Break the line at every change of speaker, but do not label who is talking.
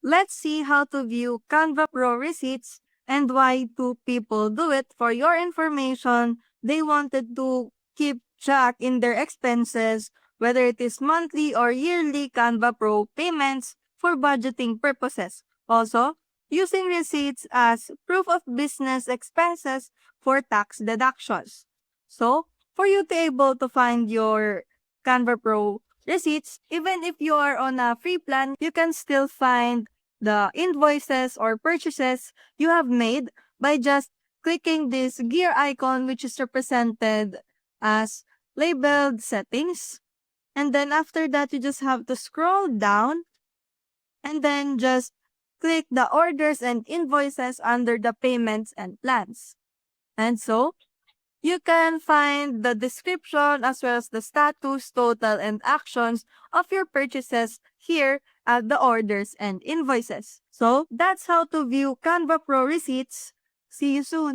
let's see how to view Canva Pro receipts and why two people do it. For your information, they wanted to keep track in their expenses, whether it is monthly or yearly Canva Pro payments for budgeting purposes. Also, using receipts as proof of business expenses for tax deductions. So, for you to able to find your Canva Pro receipts, even if you are on a free plan, you can still find the invoices or purchases you have made by just clicking this gear icon, which is represented as labeled settings. And then after that, you just have to scroll down and then just click the orders and invoices under the payments and plans. And so, you can find the description as well as the status, total, and actions of your purchases here at the orders and invoices. So, that's how to view Canva Pro receipts. See you soon!